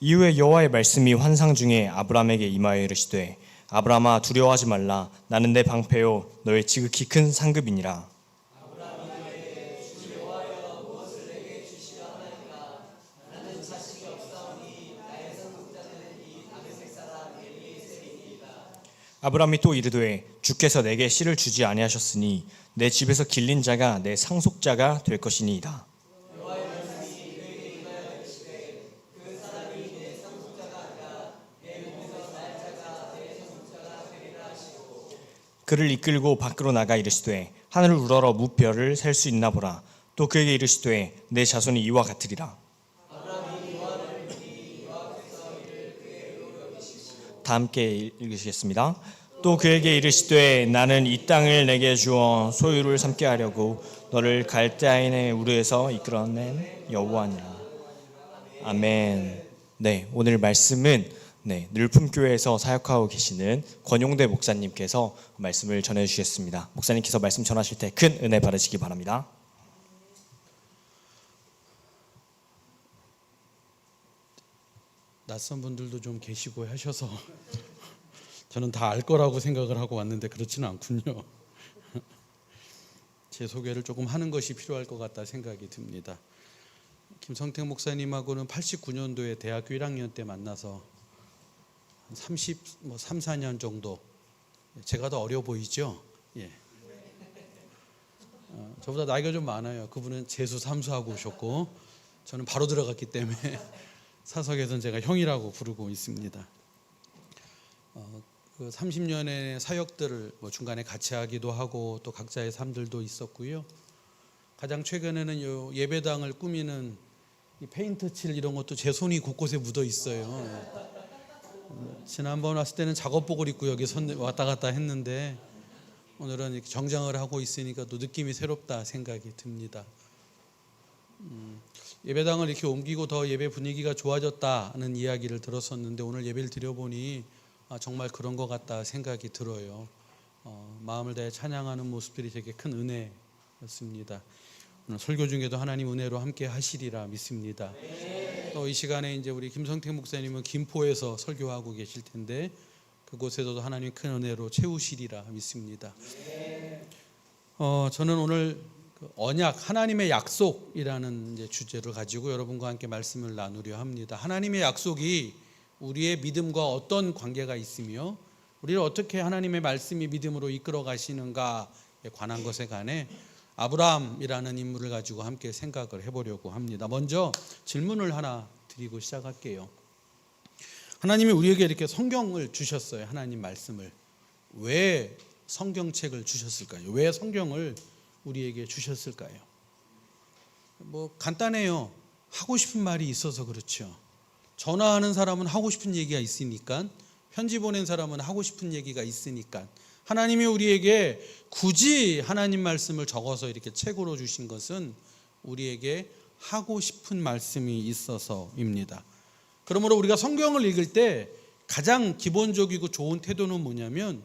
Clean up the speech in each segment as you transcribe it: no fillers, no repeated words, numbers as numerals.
이후에 여호와의 말씀이 환상 중에 아브라함에게 임하여 이르시되 아브라함아 두려워하지 말라. 나는 내 방패요 너의 지극히 큰 상급이니라. 아브라함이 또 이르되 주께서 내게 씨를 주지 아니하셨으니 내 집에서 길린 자가 내 상속자가 될 것이니이다. 그를 이끌고 밖으로 나가 이르시되 하늘을 우러러 무별을 셀 수 있나 보라. 또 그에게 이르시되 내 자손이 이와 같으리라. 다 함께 읽으시겠습니다. 또 그에게 이르시되 나는 이 땅을 내게 주어 소유를 삼게 하려고 너를 갈대아인의 우르에서 이끌어낸 여호와니라. 아멘. 네, 오늘 말씀은 늘품교회에서 사역하고 계시는 권용대 목사님께서 말씀을 전해주시겠습니다. 목사님께서 말씀 전하실 때 큰 은혜 받으시기 바랍니다. 낯선 분들도 좀 계시고 하셔서 저는 다 알 거라고 생각을 하고 왔는데 그렇지는 않군요. 제 소개를 조금 하는 것이 필요할 것 같다 생각이 듭니다. 김성택 목사님하고는 89년도에 대학교 1학년 때 만나서 3, 4년 정도. 제가 더 어려 보이죠? 예. 저보다 나이가 좀 많아요. 그분은 재수 3수하고 오셨고 저는 바로 들어갔기 때문에 사석에서는 제가 형이라고 부르고 있습니다. 그 30년의 사역들을 중간에 같이 하기도 하고 또 각자의 삶들도 있었고요. 가장 최근에는 요 예배당을 꾸미는 이 페인트 칠 이런 것도 제 손이 곳곳에 묻어 있어요. 지난번 왔을 때는 작업복을 입고 여기 왔다 갔다 했는데 오늘은 이렇게 정장을 하고 있으니까 또 느낌이 새롭다 생각이 듭니다. 예배당을 이렇게 옮기고 더 예배 분위기가 좋아졌다는 이야기를 들었었는데 오늘 예배를 드려보니 정말 그런 것 같다 생각이 들어요. 마음을 다해 찬양하는 모습들이 되게 큰 은혜였습니다. 오늘 설교 중에도 하나님 은혜로 함께 하시리라 믿습니다. 또 이 시간에 이제 우리 김성택 목사님은 김포에서 설교하고 계실 텐데 그곳에서도 하나님 큰 은혜로 채우시리라 믿습니다. 저는 오늘 언약, 하나님의 약속이라는 이제 주제를 가지고 여러분과 함께 말씀을 나누려 합니다. 하나님의 약속이 우리의 믿음과 어떤 관계가 있으며 우리를 어떻게 하나님의 말씀이 믿음으로 이끌어 가시는가에 관한 것에 관해 아브라함이라는 인물을 가지고 함께 생각을 해보려고 합니다. 먼저 질문을 하나 드리고 시작할게요. 하나님이 우리에게 이렇게 성경을 주셨어요. 하나님 말씀을. 왜 성경책을 주셨을까요? 왜 성경을 우리에게 주셨을까요? 간단해요. 하고 싶은 말이 있어서 그렇죠. 전화하는 사람은 하고 싶은 얘기가 있으니까, 편지 보낸 사람은 하고 싶은 얘기가 있으니까 하나님이 우리에게 굳이 하나님 말씀을 적어서 이렇게 책으로 주신 것은 우리에게 하고 싶은 말씀이 있어서입니다. 그러므로 우리가 성경을 읽을 때 가장 기본적이고 좋은 태도는 뭐냐면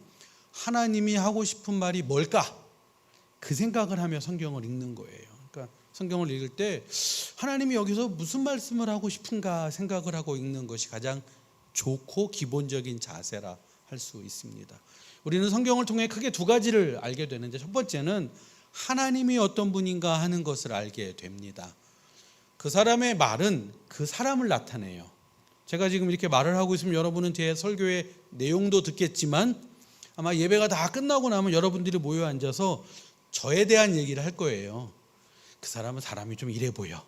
하나님이 하고 싶은 말이 뭘까? 그 생각을 하며 성경을 읽는 거예요. 그러니까 성경을 읽을 때 하나님이 여기서 무슨 말씀을 하고 싶은가 생각을 하고 읽는 것이 가장 좋고 기본적인 자세라 할 수 있습니다. 우리는 성경을 통해 크게 두 가지를 알게 되는데 첫 번째는 하나님이 어떤 분인가 하는 것을 알게 됩니다. 그 사람의 말은 그 사람을 나타내요. 제가 지금 이렇게 말을 하고 있으면 여러분은 제 설교의 내용도 듣겠지만 아마 예배가 다 끝나고 나면 여러분들이 모여 앉아서 저에 대한 얘기를 할 거예요. 그 사람은 사람이 좀 이래 보여.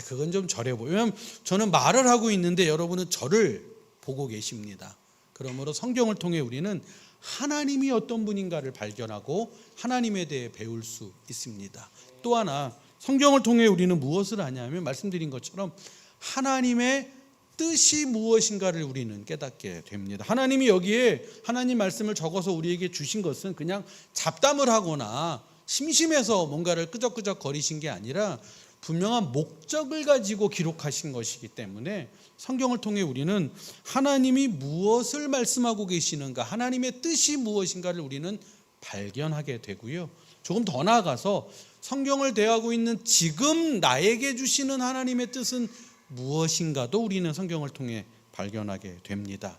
그건 좀 저래 보여. 왜냐하면 저는 말을 하고 있는데 여러분은 저를 보고 계십니다. 그러므로 성경을 통해 우리는 하나님이 어떤 분인가를 발견하고 하나님에 대해 배울 수 있습니다. 또 하나 성경을 통해 우리는 무엇을 하냐면 말씀드린 것처럼 하나님의 뜻이 무엇인가를 우리는 깨닫게 됩니다. 하나님이 여기에 하나님 말씀을 적어서 우리에게 주신 것은 그냥 잡담을 하거나 심심해서 뭔가를 끄적끄적 거리신 게 아니라 분명한 목적을 가지고 기록하신 것이기 때문에 성경을 통해 우리는 하나님이 무엇을 말씀하고 계시는가, 하나님의 뜻이 무엇인가를 우리는 발견하게 되고요. 조금 더 나아가서 성경을 대하고 있는 지금 나에게 주시는 하나님의 뜻은 무엇인가도 우리는 성경을 통해 발견하게 됩니다.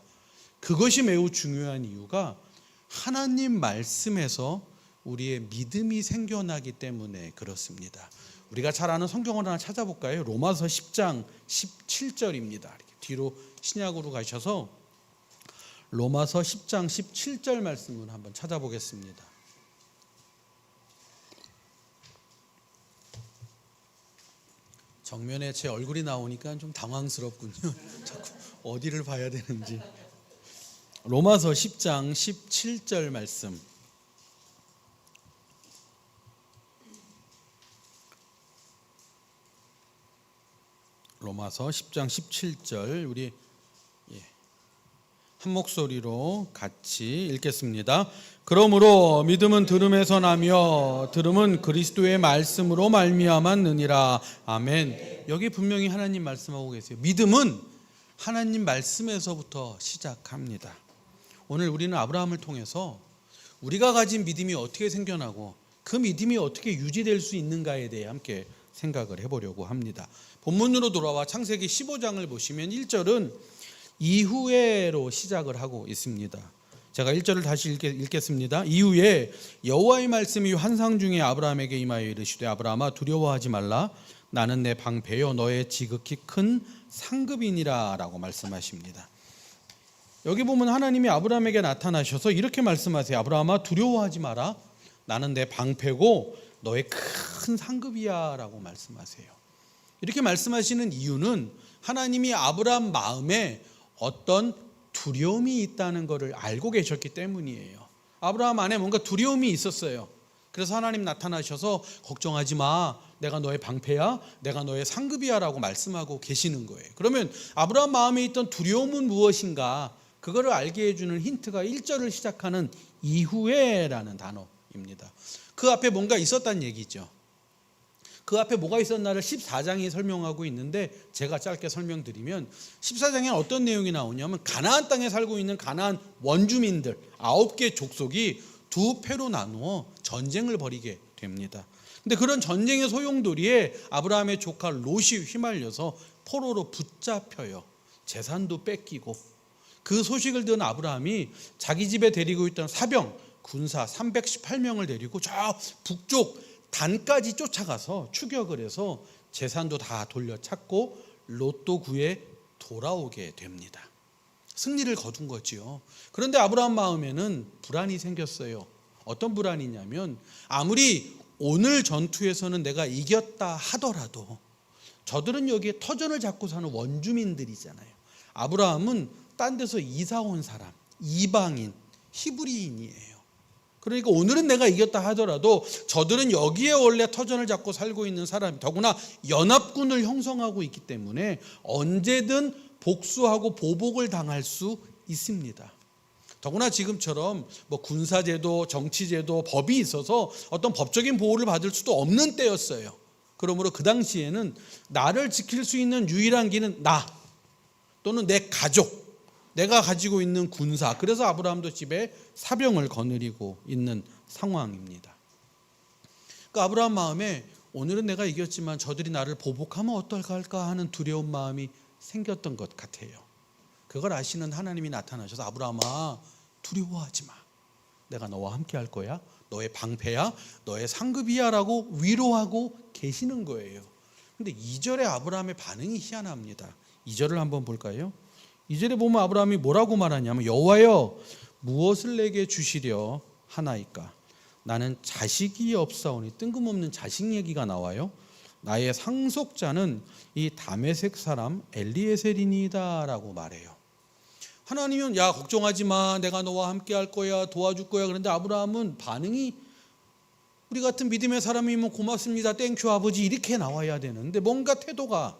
그것이 매우 중요한 이유가 하나님 말씀에서 우리의 믿음이 생겨나기 때문에 그렇습니다. 우리가 잘 아는 성경을 하나 찾아볼까요? 로마서 10장 17절입니다. 이렇게 뒤로 신약으로 가셔서 로마서 10장 17절 말씀을 한번 찾아보겠습니다. 정면에 제 얼굴이 나오니까 좀 당황스럽군요. 자꾸 어디를 봐야 되는지. 로마서 10장 17절 말씀. 로마서 10장 17절 우리 한 목소리로 같이 읽겠습니다. 그러므로 믿음은 들음에서 나며 들음은 그리스도의 말씀으로 말미암았느니라. 아멘. 여기 분명히 하나님 말씀하고 계세요. 믿음은 하나님 말씀에서부터 시작합니다. 오늘 우리는 아브라함을 통해서 우리가 가진 믿음이 어떻게 생겨나고 그 믿음이 어떻게 유지될 수 있는가에 대해 함께 생각을 해보려고 합니다. 본문으로 돌아와 창세기 15장을 보시면 1절은 이후에로 시작을 하고 있습니다. 제가 1절을 다시 읽겠습니다. 이후에 여호와의 말씀이 환상 중에 아브라함에게 임하여 이르시되 아브라함아 두려워하지 말라 나는 내 방패요 너의 지극히 큰 상급이니라 라고 말씀하십니다. 여기 보면 하나님이 아브라함에게 나타나셔서 이렇게 말씀하세요. 아브라함아 두려워하지 마라 나는 내 방패고 너의 큰 상급이야 라고 말씀하세요. 이렇게 말씀하시는 이유는 하나님이 아브라함 마음에 어떤 두려움이 있다는 것을 알고 계셨기 때문이에요. 아브라함 안에 뭔가 두려움이 있었어요. 그래서 하나님 나타나셔서 걱정하지 마 내가 너의 방패야 내가 너의 상급이야 라고 말씀하고 계시는 거예요. 그러면 아브라함 마음에 있던 두려움은 무엇인가 그거를 알게 해주는 힌트가 1절을 시작하는 이후에 라는 단어입니다. 그 앞에 뭔가 있었다는 얘기죠. 그 앞에 뭐가 있었나를 14장이 설명하고 있는데 제가 짧게 설명드리면 14장에 어떤 내용이 나오냐면 가나안 땅에 살고 있는 가나안 원주민들 9개 족속이 두 패로 나누어 전쟁을 벌이게 됩니다. 근데 그런 전쟁의 소용돌이에 아브라함의 조카 롯이 휘말려서 포로로 붙잡혀요. 재산도 뺏기고 그 소식을 들은 아브라함이 자기 집에 데리고 있던 사병 군사 318명을 데리고 저 북쪽 단까지 쫓아가서 추격을 해서 재산도 다 돌려찾고 롯도 구해 돌아오게 됩니다. 승리를 거둔 거지요. 그런데 아브라함 마음에는 불안이 생겼어요. 어떤 불안이냐면 아무리 오늘 전투에서는 내가 이겼다 하더라도 저들은 여기에 터전을 잡고 사는 원주민들이잖아요. 아브라함은 딴 데서 이사 온 사람, 이방인, 히브리인이에요. 그러니까 오늘은 내가 이겼다 하더라도 저들은 여기에 원래 터전을 잡고 살고 있는 사람이 더구나 연합군을 형성하고 있기 때문에 언제든 복수하고 보복을 당할 수 있습니다. 더구나 지금처럼 뭐 군사제도, 정치제도, 법이 있어서 어떤 법적인 보호를 받을 수도 없는 때였어요. 그러므로 그 당시에는 나를 지킬 수 있는 유일한 길은 나 또는 내 가족 내가 가지고 있는 군사. 그래서 아브라함도 집에 사병을 거느리고 있는 상황입니다. 그러니까 아브라함 마음에 오늘은 내가 이겼지만 저들이 나를 보복하면 어떨까 하는 두려운 마음이 생겼던 것 같아요. 그걸 아시는 하나님이 나타나셔서 아브라함아 두려워하지 마. 내가 너와 함께 할 거야. 너의 방패야. 너의 상급이야 라고 위로하고 계시는 거예요. 근데 2절에 아브라함의 반응이 희한합니다. 2절을 한번 볼까요? 2절에 보면 아브라함이 뭐라고 말하냐면 여호와여 무엇을 내게 주시려 하나이까 나는 자식이 없사오니 뜬금없는 자식 얘기가 나와요. 나의 상속자는 이 다메섹 사람 엘리에셀이니이다 라고 말해요. 하나님은 야 걱정하지 마 내가 너와 함께 할 거야 도와줄 거야. 그런데 아브라함은 반응이 우리 같은 믿음의 사람이면 고맙습니다 땡큐 아버지 이렇게 나와야 되는데 뭔가 태도가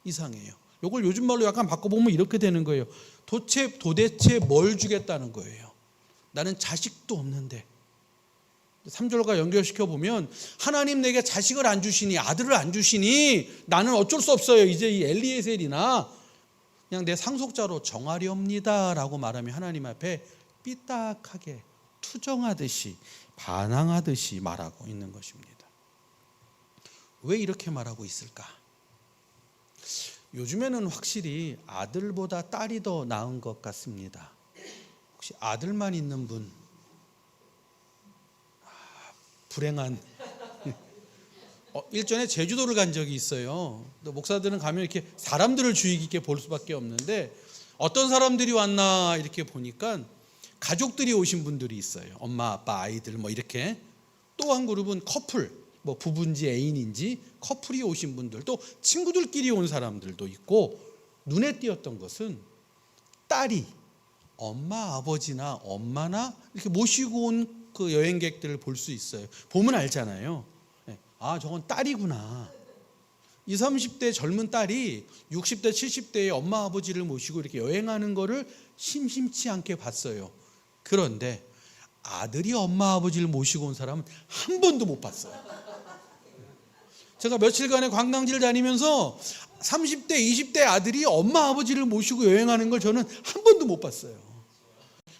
이상해요. 이걸 요즘 말로 약간 바꿔보면 이렇게 되는 거예요. 도대체 뭘 주겠다는 거예요. 나는 자식도 없는데. 3절과 연결시켜 보면 하나님 내게 자식을 안 주시니 아들을 안 주시니 나는 어쩔 수 없어요. 이제 이 엘리에셀이나 그냥 내 상속자로 정하렵니다 라고 말하며 하나님 앞에 삐딱하게 투정하듯이 반항하듯이 말하고 있는 것입니다. 왜 이렇게 말하고 있을까? 요즘에는 확실히 아들보다 딸이 더 나은 것 같습니다. 혹시 아들만 있는 분? 불행한. 일전에 제주도를 간 적이 있어요. 목사들은 가면 이렇게 사람들을 주의 깊게 볼 수밖에 없는데 어떤 사람들이 왔나 이렇게 보니까 가족들이 오신 분들이 있어요. 엄마, 아빠, 아이들 뭐 이렇게. 또 한 그룹은 커플, 뭐 부부인지 애인인지 커플이 오신 분들, 또 친구들끼리 온 사람들도 있고, 눈에 띄었던 것은 딸이 엄마, 아버지나 엄마나 이렇게 모시고 온 그 여행객들을 볼 수 있어요. 보면 알잖아요. 아, 저건 딸이구나. 20, 30대 젊은 딸이 60대, 70대의 엄마, 아버지를 모시고 이렇게 여행하는 거를 심심치 않게 봤어요. 그런데 아들이 엄마, 아버지를 모시고 온 사람은 한 번도 못 봤어요. 제가 며칠간의 관광지를 다니면서 30대, 20대 아들이 엄마, 아버지를 모시고 여행하는 걸 저는 한 번도 못 봤어요.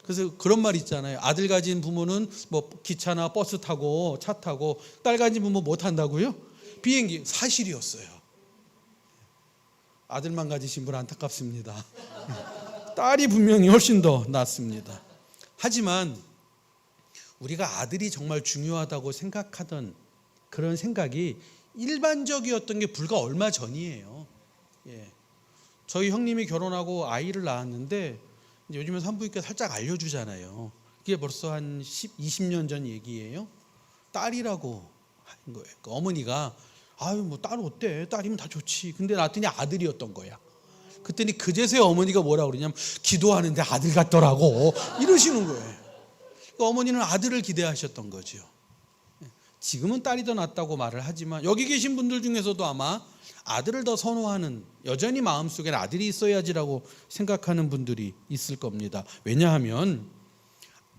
그래서 그런 말 있잖아요. 아들 가진 부모는 뭐 기차나 버스 타고 차 타고, 딸 가진 부모 못 탄다고요? 비행기. 사실이었어요. 아들만 가지신 분 안타깝습니다. 딸이 분명히 훨씬 더 낫습니다. 하지만 우리가 아들이 정말 중요하다고 생각하던 그런 생각이 일반적이었던 게 불과 얼마 전이에요. 저희 형님이 결혼하고 아이를 낳았는데 요즘에 산부인과 살짝 알려주잖아요. 이게 벌써 한 20년 전 얘기예요. 딸이라고 한 거예요. 그러니까 어머니가 아유 뭐 딸 어때? 딸이면 다 좋지. 근데 낳았더니 아들이었던 거야. 그랬더니 그제서야 어머니가 뭐라 그러냐면 기도하는데 아들 같더라고 이러시는 거예요. 그러니까 어머니는 아들을 기대하셨던 거죠. 지금은 딸이 더 낫다고 말을 하지만 여기 계신 분들 중에서도 아마 아들을 더 선호하는, 여전히 마음속에 아들이 있어야지라고 생각하는 분들이 있을 겁니다. 왜냐하면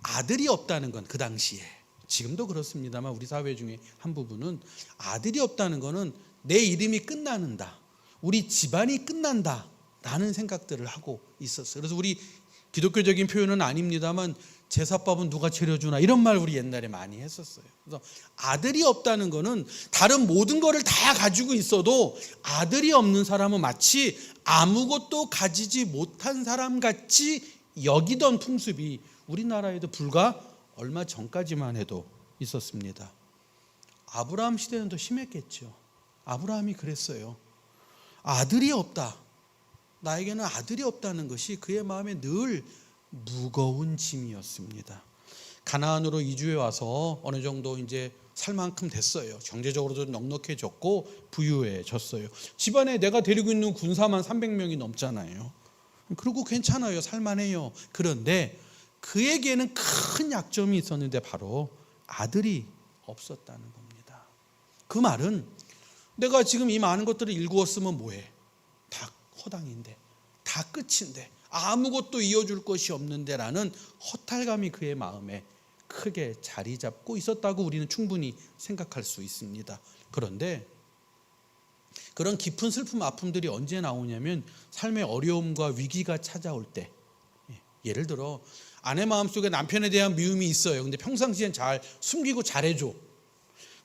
아들이 없다는 건 그 당시에, 지금도 그렇습니다만 우리 사회 중에 한 부분은 아들이 없다는 거는 내 이름이 끝나는다, 우리 집안이 끝난다 라는 생각들을 하고 있었어요. 그래서 우리 기독교적인 표현은 아닙니다만 제사밥은 누가 차려주나 이런 말 우리 옛날에 많이 했었어요. 그래서 아들이 없다는 거는 다른 모든 거를 다 가지고 있어도 아들이 없는 사람은 마치 아무것도 가지지 못한 사람 같이 여기던 풍습이 우리나라에도 불과 얼마 전까지만 해도 있었습니다. 아브라함 시대는 더 심했겠죠. 아브라함이 그랬어요. 아들이 없다. 나에게는 아들이 없다는 것이 그의 마음에 늘 무거운 짐이었습니다. 가나안으로 이주해 와서 어느 정도 이제 살 만큼 됐어요. 경제적으로도 넉넉해졌고 부유해졌어요. 집안에 내가 데리고 있는 군사만 300명이 넘잖아요. 그리고 괜찮아요. 살만해요. 그런데 그에게는 큰 약점이 있었는데 바로 아들이 없었다는 겁니다. 그 말은 내가 지금 이 많은 것들을 일구었으면 뭐해? 다 허당인데, 다 끝인데, 아무것도 이어줄 것이 없는데 라는 허탈감이 그의 마음에 크게 자리 잡고 있었다고 우리는 충분히 생각할 수 있습니다. 그런데 그런 깊은 슬픔, 아픔들이 언제 나오냐면 삶의 어려움과 위기가 찾아올 때, 예를 들어 아내 마음속에 남편에 대한 미움이 있어요. 근데 평상시엔 잘 숨기고 잘해줘.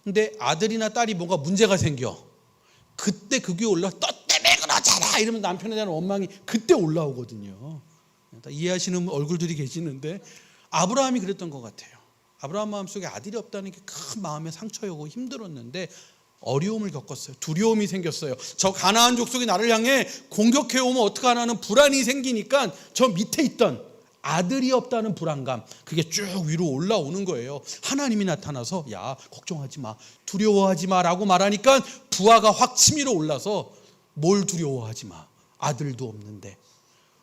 근데 아들이나 딸이 뭔가 문제가 생겨. 그때 그게 올라 너 때문에 그러잖아 이러면 남편에 대한 원망이 그때 올라오거든요. 다 이해하시는 얼굴들이 계시는데 아브라함이 그랬던 것 같아요. 아브라함 마음속에 아들이 없다는 게 큰 마음의 상처였고 힘들었는데 어려움을 겪었어요. 두려움이 생겼어요. 저 가나안 족속이 나를 향해 공격해 오면 어떡하나 하는 불안이 생기니까 저 밑에 있던 아들이 없다는 불안감, 그게 쭉 위로 올라오는 거예요. 하나님이 나타나서 야 걱정하지 마, 두려워하지 마라고 말하니까 부하가 확 치밀어 올라서 뭘 두려워하지 마, 아들도 없는데,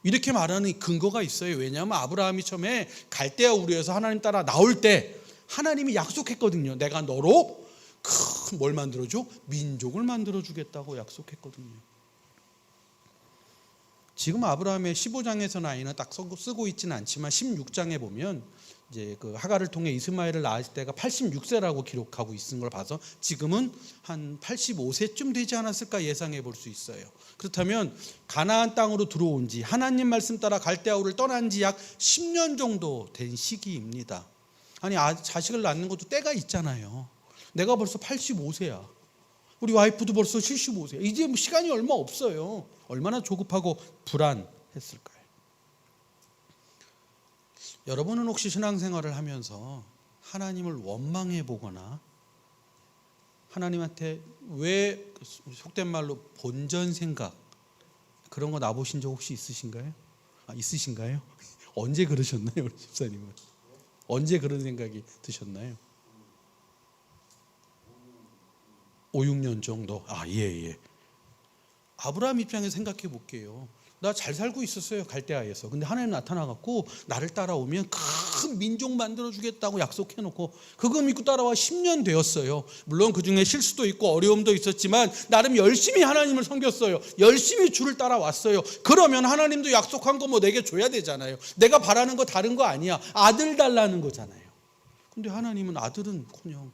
이렇게 말하는 근거가 있어요. 왜냐하면 아브라함이 처음에 갈대아 우르에서 하나님 따라 나올 때 하나님이 약속했거든요. 내가 너로 큰 뭘 만들어줘? 민족을 만들어주겠다고 약속했거든요. 지금 아브라함의 15장에서 아이는 딱 쓰고 있지는 않지만 16장에 보면 이제 그 하갈을 통해 이스마엘을 낳았을 때가 86세라고 기록하고 있는 걸 봐서 지금은 한 85세쯤 되지 않았을까 예상해 볼 수 있어요. 그렇다면 가나안 땅으로 들어온 지, 하나님 말씀 따라 갈대아우를 떠난 지 약 10년 정도 된 시기입니다. 아니 자식을 낳는 것도 때가 있잖아요. 내가 벌써 85세야. 우리 와이프도 벌써 75세. 이제 뭐 시간이 얼마 없어요. 얼마나 조급하고 불안했을까요? 여러분은 혹시 신앙생활을 하면서 하나님을 원망해 보거나 하나님한테 왜 속된 말로 본전 생각 그런 거 나보신 적 혹시 있으신가요? 있으신가요? 언제 그러셨나요, 우리 집사님은? 언제 그런 생각이 드셨나요? 5, 6년 정도. 예. 아브라함 입장에서 생각해 볼게요. 나 잘 살고 있었어요, 갈대아에서. 근데 하나님 나타나갖고 나를 따라오면 큰 민족 만들어주겠다고 약속해놓고 그거 믿고 따라와 10년 되었어요. 물론 그중에 실수도 있고 어려움도 있었지만 나름 열심히 하나님을 섬겼어요. 열심히 주를 따라왔어요. 그러면 하나님도 약속한 거 뭐 내게 줘야 되잖아요. 내가 바라는 거 다른 거 아니야. 아들 달라는 거잖아요. 근데 하나님은 아들은커녕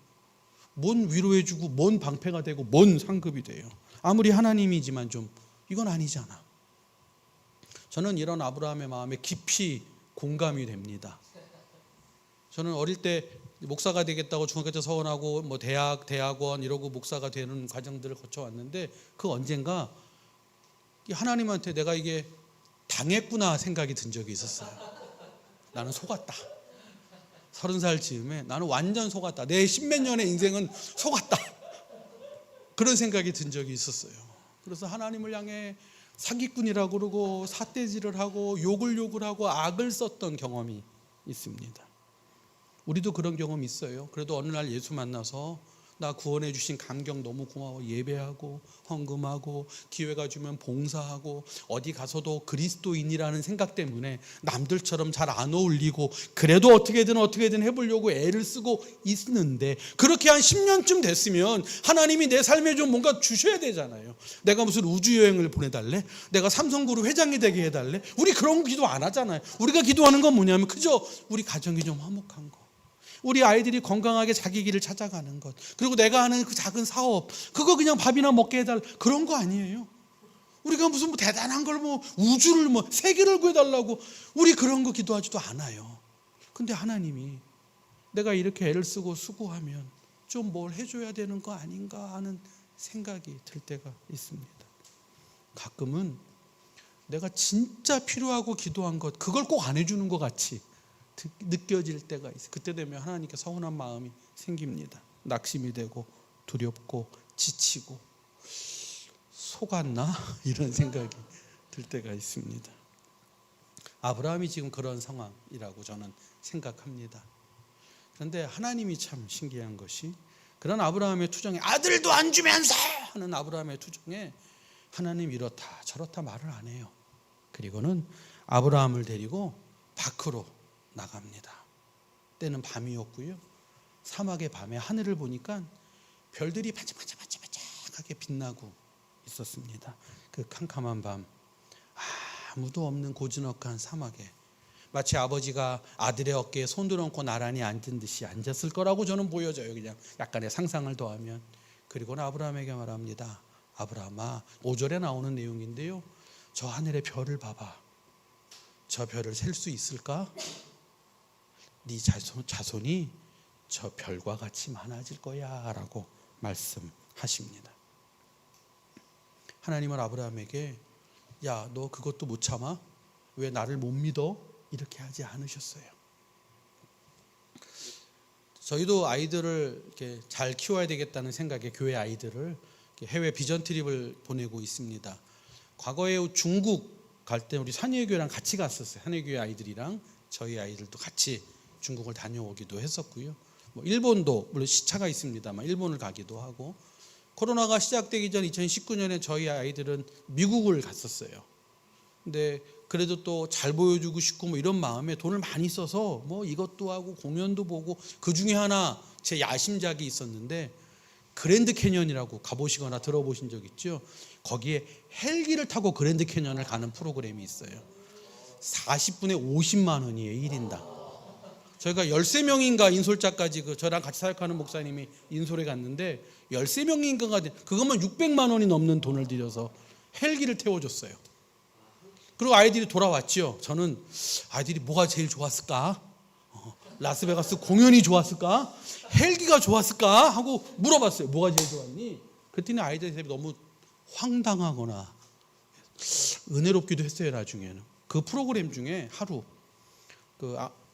뭔 위로해주고 뭔 방패가 되고 뭔 상급이 돼요. 아무리 하나님이지만 좀 이건 아니잖아. 저는 이런 아브라함의 마음에 깊이 공감이 됩니다. 저는 어릴 때 목사가 되겠다고 중학교 때 서원하고 뭐 대학원 이러고 목사가 되는 과정들을 거쳐왔는데 그 언젠가 하나님한테 내가 이게 당했구나 생각이 든 적이 있었어요. 나는 속았다. 30살 즈음에 나는 완전 속았다. 내 십몇 년의 인생은 속았다. 그런 생각이 든 적이 있었어요. 그래서 하나님을 향해 사기꾼이라고 그러고 삿대질을 하고 욕을 하고 악을 썼던 경험이 있습니다. 우리도 그런 경험이 있어요. 그래도 어느 날 예수 만나서 나 구원해 주신 감격 너무 고마워. 예배하고 헌금하고 기회가 주면 봉사하고 어디 가서도 그리스도인이라는 생각 때문에 남들처럼 잘 안 어울리고 그래도 어떻게든 해보려고 애를 쓰고 있는데 그렇게 한 10년쯤 됐으면 하나님이 내 삶에 좀 뭔가 주셔야 되잖아요. 내가 무슨 우주여행을 보내달래? 내가 삼성그룹 회장이 되게 해달래? 우리 그런 기도 안 하잖아요. 우리가 기도하는 건 뭐냐면 그저 우리 가정이 좀 화목한 거, 우리 아이들이 건강하게 자기 길을 찾아가는 것, 그리고 내가 하는 그 작은 사업 그거 그냥 밥이나 먹게 해달라 그런 거 아니에요. 우리가 무슨 뭐 대단한 걸 뭐 우주를 뭐 세계를 구해달라고 우리 그런 거 기도하지도 않아요. 근데 하나님이 내가 이렇게 애를 쓰고 수고하면 좀 뭘 해줘야 되는 거 아닌가 하는 생각이 들 때가 있습니다. 가끔은 내가 진짜 필요하고 기도한 것 그걸 꼭 안 해주는 것 같이 느껴질 때가 있어요. 그때 되면 하나님께 서운한 마음이 생깁니다. 낙심이 되고 두렵고 지치고 속았나? 이런 생각이 들 때가 있습니다. 아브라함이 지금 그런 상황이라고 저는 생각합니다. 그런데 하나님이 참 신기한 것이 그런 아브라함의 투정에 아들도 안 주면서 하는 아브라함의 투정에 하나님 이렇다 저렇다 말을 안 해요. 그리고는 아브라함을 데리고 밖으로 나갑니다. 때는 밤이었고요. 사막의 밤에 하늘을 보니까 별들이 반짝반짝하게 빛나고 있었습니다. 그 캄캄한 밤 아무도 없는 고즈넉한 사막에 마치 아버지가 아들의 어깨에 손을 얹고 나란히 앉은 듯이 앉았을 거라고 저는 보여져요. 그냥 약간의 상상을 더하면. 그리고는 아브라함에게 말합니다. 아브라함아, 5절에 나오는 내용인데요. 저 하늘의 별을 봐봐. 저 별을 셀 수 있을까? 네 자손이 저 별과 같이 많아질 거야 라고 말씀하십니다. 하나님은 아브라함에게 야, 너 그것도 못 참아? 왜 나를 못 믿어? 이렇게 하지 않으셨어요. 저희도 아이들을 이렇게 잘 키워야 되겠다는 생각에 교회 아이들을 해외 비전 트립을 보내고 있습니다. 과거에 중국 갈 때 우리 산예교회랑 같이 갔었어요. 산예교회 아이들이랑 저희 아이들도 같이 중국을 다녀오기도 했었고요. 뭐 일본도 물론 시차가 있습니다만 일본을 가기도 하고 코로나가 시작되기 전 2019년에 저희 아이들은 미국을 갔었어요. 근데 그래도 또 잘 보여주고 싶고 뭐 이런 마음에 돈을 많이 써서 뭐 이것도 하고 공연도 보고 그 중에 하나 제 야심작이 있었는데 그랜드 캐년이라고 가보시거나 들어보신 적 있죠? 거기에 헬기를 타고 그랜드 캐년을 가는 프로그램이 있어요. 40분에 50만 원이에요, 1인당. 저희가 13명인가 인솔자까지 저랑 같이 사역하는 목사님이 인솔에 갔는데 13명인가가 그것만 600만 원이 넘는 돈을 들여서 헬기를 태워줬어요. 그리고 아이들이 돌아왔죠. 저는 아이들이 뭐가 제일 좋았을까? 라스베가스 공연이 좋았을까? 헬기가 좋았을까? 하고 물어봤어요. 뭐가 제일 좋았니? 그랬더니 아이들이 너무 황당하거나 은혜롭기도 했어요. 나중에는 그 프로그램 중에 하루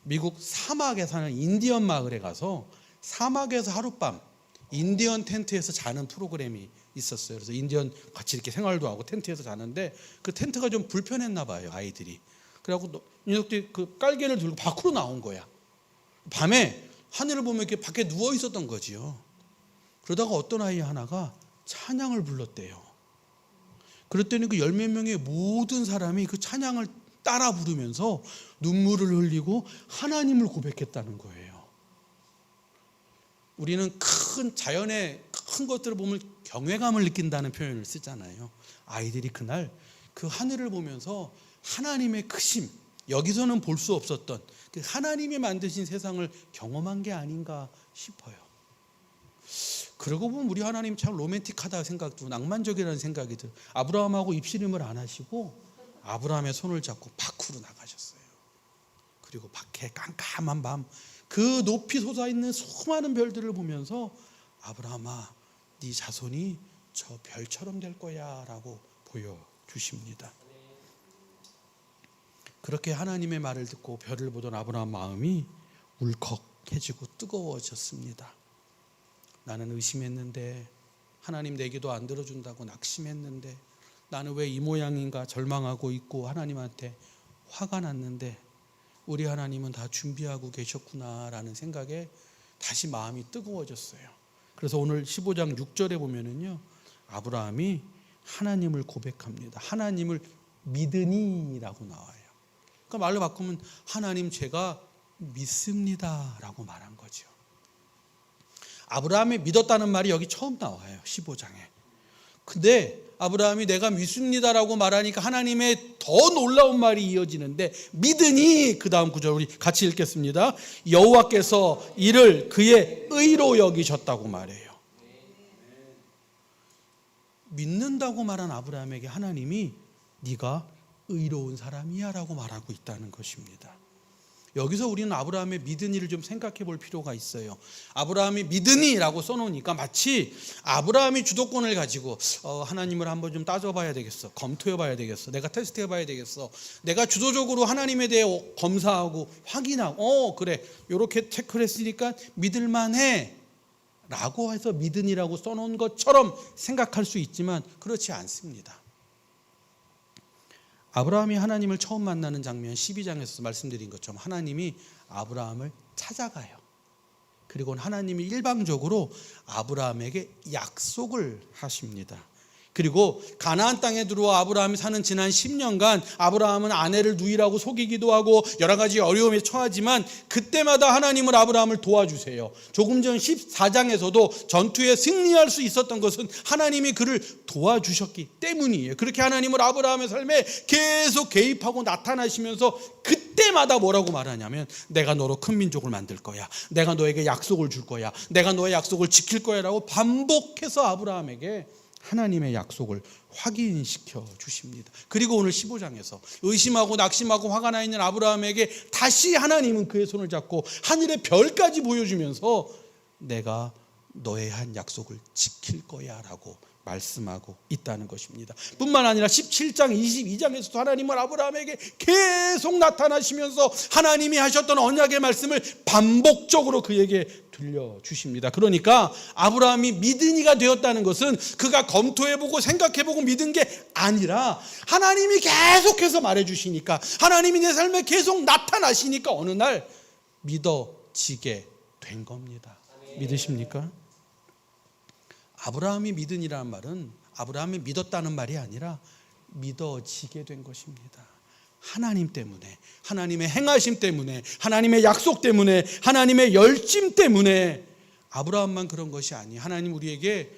미국 사막에 사는 인디언 마을에 가서 사막에서 하룻밤 인디언 텐트에서 자는 프로그램이 있었어요. 그래서 인디언 같이 이렇게 생활도 하고 텐트에서 자는데 그 텐트가 좀 불편했나 봐요, 아이들이. 그래갖고 녀석들이 그 깔개를 들고 밖으로 나온 거야. 밤에 하늘을 보면 이렇게 밖에 누워 있었던 거지요. 그러다가 어떤 아이 하나가 찬양을 불렀대요. 그랬더니 그 10몇 명의 모든 사람이 그 찬양을 따라 부르면서 눈물을 흘리고 하나님을 고백했다는 거예요. 우리는 큰 자연의 큰 것들을 보면 경외감을 느낀다는 표현을 쓰잖아요. 아이들이 그날 그 하늘을 보면서 하나님의 크심, 여기서는 볼 수 없었던 그 하나님이 만드신 세상을 경험한 게 아닌가 싶어요. 그러고 보면 우리 하나님 참 로맨틱하다 생각도, 낭만적이라는 생각이 들어요. 아브라함하고 입씨름을 안 하시고 아브라함의 손을 잡고 밖으로 나가셨어요. 그리고 밖에 깜깜한 밤 그 높이 솟아있는 수많은 별들을 보면서 아브라함아, 네 자손이 저 별처럼 될 거야 라고 보여주십니다. 그렇게 하나님의 말을 듣고 별을 보던 아브라함 마음이 울컥해지고 뜨거워졌습니다. 나는 의심했는데, 하나님 내 기도 안 들어준다고 낙심했는데, 나는 왜 이 모양인가 절망하고 있고 하나님한테 화가 났는데 우리 하나님은 다 준비하고 계셨구나라는 생각에 다시 마음이 뜨거워졌어요. 그래서 오늘 15장 6절에 보면은요, 아브라함이 하나님을 고백합니다. 하나님을 믿으니라고 나와요. 그러니까 말로 바꾸면 하나님 제가 믿습니다라고 말한 거죠. 아브라함이 믿었다는 말이 여기 처음 나와요. 15장에. 근데 아브라함이 내가 믿습니다라고 말하니까 하나님의 더 놀라운 말이 이어지는데, 믿으니 그 다음 구절 우리 같이 읽겠습니다. 여호와께서 이를 그의 의로 여기셨다고 말해요. 믿는다고 말한 아브라함에게 하나님이 네가 의로운 사람이야 라고 말하고 있다는 것입니다. 여기서 우리는 아브라함의 믿으니를 좀 생각해 볼 필요가 있어요. 아브라함이 믿으니라고 써놓으니까 마치 아브라함이 주도권을 가지고 하나님을 한번 좀 따져봐야 되겠어, 검토해봐야 되겠어, 내가 테스트해봐야 되겠어, 내가 주도적으로 하나님에 대해 검사하고 확인하고 그래 이렇게 체크를 했으니까 믿을만해 라고 해서 믿으니라고 써놓은 것처럼 생각할 수 있지만 그렇지 않습니다. 아브라함이 하나님을 처음 만나는 장면 12장에서 말씀드린 것처럼 하나님이 아브라함을 찾아가요. 그리고 하나님이 일방적으로 아브라함에게 약속을 하십니다. 그리고 가나안 땅에 들어와 아브라함이 사는 지난 10년간 아브라함은 아내를 누이라고 속이기도 하고 여러 가지 어려움에 처하지만 그때마다 하나님은 아브라함을 도와주세요. 조금 전 14장에서도 전투에 승리할 수 있었던 것은 하나님이 그를 도와주셨기 때문이에요. 그렇게 하나님은 아브라함의 삶에 계속 개입하고 나타나시면서 그때마다 뭐라고 말하냐면 내가 너로 큰 민족을 만들 거야, 내가 너에게 약속을 줄 거야, 내가 너의 약속을 지킬 거야 라고 반복해서 아브라함에게 하나님의 약속을 확인시켜 주십니다. 그리고 오늘 15장에서 의심하고 낙심하고 화가 나 있는 아브라함에게 다시 하나님은 그의 손을 잡고 하늘의 별까지 보여주면서 내가 너의 한 약속을 지킬 거야 라고 말씀하고 있다는 것입니다. 뿐만 아니라 17장 22장에서도 하나님은 아브라함에게 계속 나타나시면서 하나님이 하셨던 언약의 말씀을 반복적으로 그에게 들려주십니다. 그러니까 아브라함이 믿으니가 되었다는 것은 그가 검토해보고 생각해보고 믿은 게 아니라 하나님이 계속해서 말해주시니까, 하나님이 내 삶에 계속 나타나시니까 어느 날 믿어지게 된 겁니다. 믿으십니까? 아브라함이 믿으니라는 말은 아브라함이 믿었다는 말이 아니라 믿어지게 된 것입니다. 하나님 때문에, 하나님의 행하심 때문에, 하나님의 약속 때문에, 하나님의 열심 때문에. 아브라함만 그런 것이 아니에요. 하나님 우리에게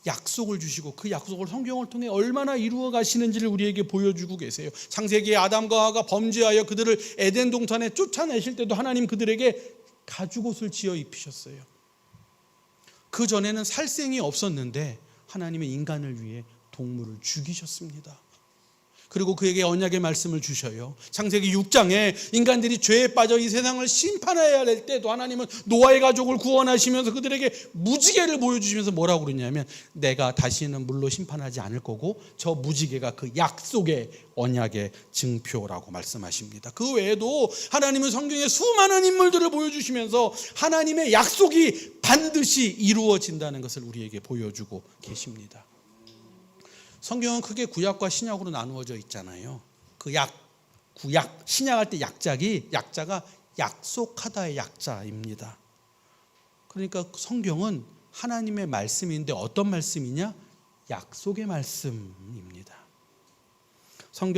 약속을 주시고 그 약속을 성경을 통해 얼마나 이루어 가시는지를 우리에게 보여주고 계세요. 창세기에 아담과 하와가 범죄하여 그들을 에덴 동산에 쫓아내실 때도 하나님 그들에게 가죽옷을 지어 입히셨어요. 그 전에는 살생이 없었는데 하나님의 인간을 위해 동물을 죽이셨습니다. 그리고 그에게 언약의 말씀을 주셔요. 창세기 6장에 인간들이 죄에 빠져 이 세상을 심판해야 할 때도 하나님은 노아의 가족을 구원하시면서 그들에게 무지개를 보여주시면서 뭐라고 그러냐면 내가 다시는 물로 심판하지 않을 거고 저 무지개가 그 약속의 언약의 증표라고 말씀하십니다. 그 외에도 하나님은 성경에 수많은 인물들을 보여주시면서 하나님의 약속이 반드시 이루어진다는 것을 우리에게 보여주고 계십니다. 성경은 크게 구약과 신약으로 나누어져 있잖아요. 그 구약, 신약할 때 약자가 약속하다의 약자입니다. 그러니까 성경은 하나님의 말씀인데 어떤 말씀이냐? 약속의 말씀입니다.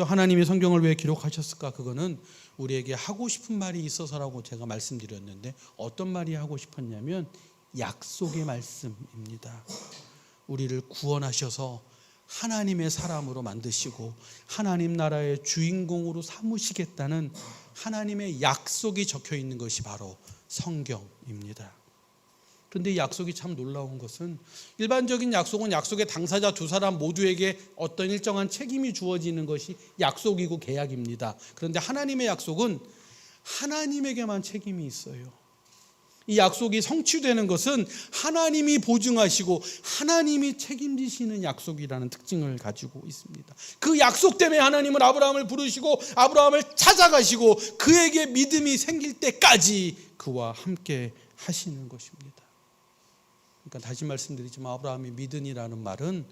하나님이 성경을 왜 기록하셨을까? 그거는 우리에게 하고 싶은 말이 있어서라고 제가 말씀드렸는데 어떤 말이 하고 싶었냐면 약속의 말씀입니다. 우리를 구원하셔서 하나님의 사람으로 만드시고 하나님 나라의 주인공으로 삼으시겠다는 하나님의 약속이 적혀 있는 것이 바로 성경입니다. 그런데 이 약속이 참 놀라운 것은 일반적인 약속은 약속의 당사자 두 사람 모두에게 어떤 일정한 책임이 주어지는 것이 약속이고 계약입니다. 그런데 하나님의 약속은 하나님에게만 책임이 있어요. 이 약속이 성취되는 것은 하나님이 보증하시고 하나님이 책임지시는 약속이라는 특징을 가지고 있습니다. 그 약속 때문에 하나님은 아브라함을 부르시고 아브라함을 찾아가시고 그에게 믿음이 생길 때까지 그와 함께 하시는 것입니다. 그러니까 다시 말씀드리지만 아브라함이 믿으니라는 말은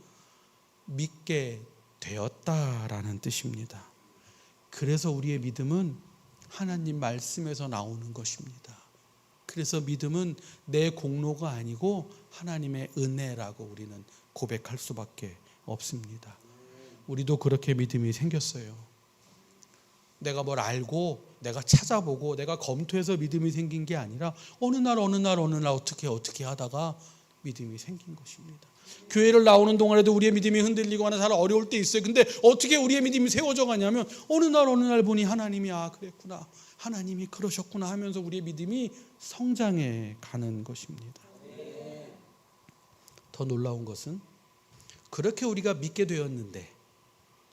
믿게 되었다라는 뜻입니다. 그래서 우리의 믿음은 하나님 말씀에서 나오는 것입니다. 그래서 믿음은 내 공로가 아니고 하나님의 은혜라고 우리는 고백할 수밖에 없습니다. 우리도 그렇게 믿음이 생겼어요. 내가 뭘 알고 내가 찾아보고 내가 검토해서 믿음이 생긴 게 아니라 어느 날 어떻게 하다가 믿음이 생긴 것입니다. 교회를 나오는 동안에도 우리의 믿음이 흔들리고 하는 사람 어려울 때 있어요. 근데 어떻게 우리의 믿음이 세워져 가냐면 어느 날 보니 하나님이 그랬구나, 하나님이 그러셨구나 하면서 우리의 믿음이 성장해 가는 것입니다. 더 놀라운 것은 그렇게 우리가 믿게 되었는데,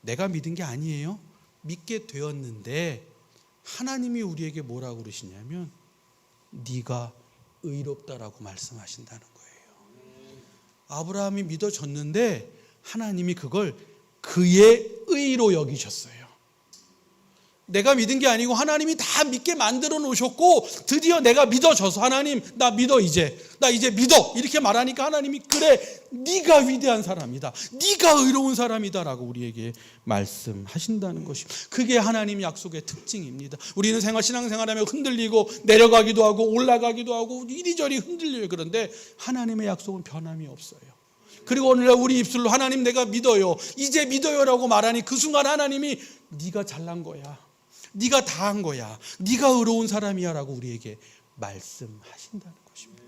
내가 믿은 게 아니에요. 믿게 되었는데 하나님이 우리에게 뭐라고 그러시냐면 네가 의롭다라고 말씀하신다는 거예요. 아브라함이 믿어졌는데 하나님이 그걸 그의 의로 여기셨어요. 내가 믿은 게 아니고 하나님이 다 믿게 만들어 놓으셨고 드디어 내가 믿어져서 하나님 나 믿어 나 이제 믿어 이렇게 말하니까 하나님이 그래 네가 위대한 사람이다, 네가 의로운 사람이다 라고 우리에게 말씀하신다는 것입니다. 그게 하나님 약속의 특징입니다. 우리는 신앙생활하며 흔들리고 내려가기도 하고 올라가기도 하고 이리저리 흔들려요. 그런데 하나님의 약속은 변함이 없어요. 그리고 오늘날 우리 입술로 하나님 내가 믿어요, 이제 믿어요라고 말하니 그 순간 하나님이 네가 잘난 거야, 네가 다 한 거야, 네가 의로운 사람이야 라고 우리에게 말씀하신다는 것입니다.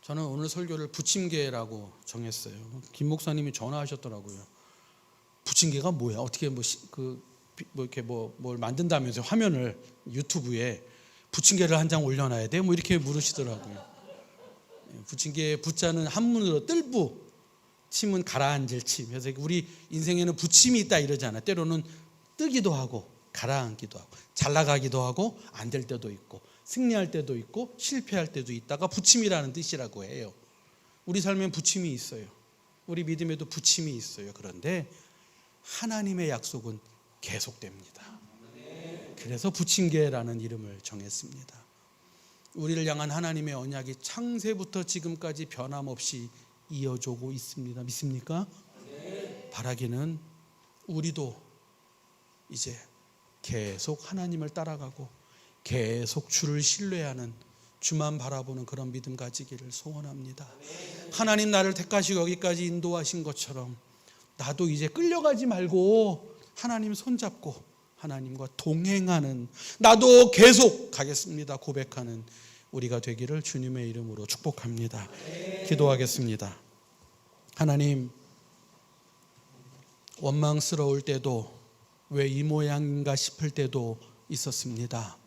저는 오늘 설교를 부침개라고 정했어요. 김 목사님이 전화하셨더라고요. 부침개가 뭐야? 어떻게 이렇게 뭘 만든다면서 화면을 유튜브에 부침개를 한 장 올려놔야 돼? 이렇게 물으시더라고요. 부침개의 부자는 한문으로 뜰부, 침은 가라앉을 침. 그래서 우리 인생에는 부침이 있다 이러잖아요. 때로는 뜨기도 하고 가라앉기도 하고 잘 나가기도 하고 안 될 때도 있고 승리할 때도 있고 실패할 때도 있다가 부침이라는 뜻이라고 해요. 우리 삶엔 부침이 있어요. 우리 믿음에도 부침이 있어요. 그런데 하나님의 약속은 계속됩니다. 그래서 부침개라는 이름을 정했습니다. 우리를 향한 하나님의 언약이 창세부터 지금까지 변함없이 이어져오고 있습니다. 믿습니까? 바라기는 우리도 이제 계속 하나님을 따라가고 계속 주를 신뢰하는, 주만 바라보는 그런 믿음 가지기를 소원합니다. 하나님 나를 택하시고 여기까지 인도하신 것처럼 나도 이제 끌려가지 말고 하나님 손잡고 하나님과 동행하는, 나도 계속 가겠습니다 고백하는 우리가 되기를 주님의 이름으로 축복합니다. 기도하겠습니다. 하나님, 원망스러울 때도 왜 이 모양인가 싶을 때도 있었습니다.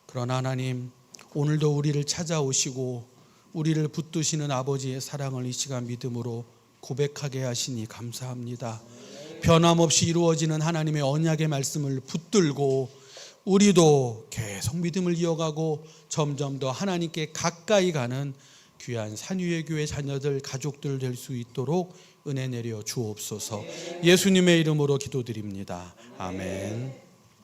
그러나 하나님, 오늘도 우리를 찾아오시고 우리를 붙드시는 아버지의 사랑을 이 시간 믿음으로 고백하게 하시니 감사합니다. 변함없이 이루어지는 하나님의 언약의 말씀을 붙들고 우리도 계속 믿음을 이어가고 점점 더 하나님께 가까이 가는 귀한 산위의 교회 자녀들, 가족들 될 수 있도록 은혜 내려 주옵소서. 예수님의 이름으로 기도드립니다. 아멘.